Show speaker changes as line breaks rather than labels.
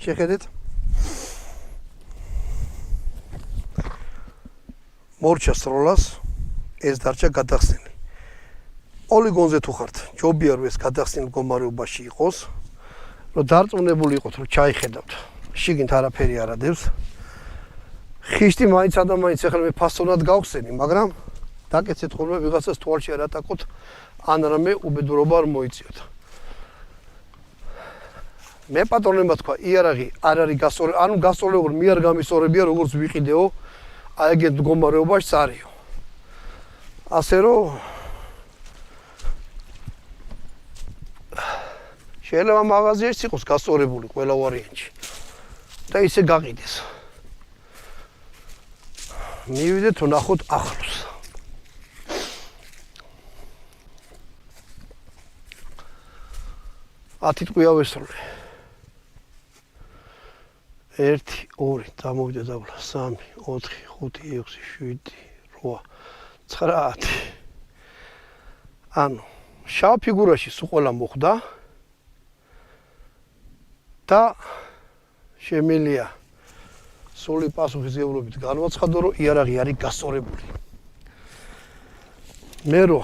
შეხედეთ. მორჩა სროლას ეს დარჩა გადახსნილი. პოლიგონზე თუ ხართ, ჯობია რომ ეს გადახსნილ მდგომარეობაში იყოს, რომ დარწმუნებული იყოთ, რომ ჩაიხედავთ. შიგნით არაფერი არ ადევს. ხიშტი მაინც ადამიანს ახლა მე ფასონად გავხსენი, მაგრამ დაკეცეთ ხოლმე ვიღაცას თვალში არ ატაკოთ, ან რამე უბედურობა არ მოიწიოთ. მე პატრონებმა თქვა, იარაღი არ არის გასწორებული, ანუ გასწორებული მე არ გამისწორებია, როგორც ვიყიდეო, აი ეგეთ მდგომარეობაში წარიო. ასე რომ შეიძლება მაღაზიაში იყოს გასწორებული ყველა ვარიანტი და ისე გაყიდეს. მივიდეთ ვნახოთ ახლოს. ათი ტყვია ვესროლე. 1 2 დამოვიდა დაბლა 3 4 5 6 7 8 9 ანუ შავ ფიგურაში სულ ყველა მოხდა და შემიძლია სული პასუხისმგებლობით განვაცხადო, რომ იარაღი არის გასწორებული. მე რო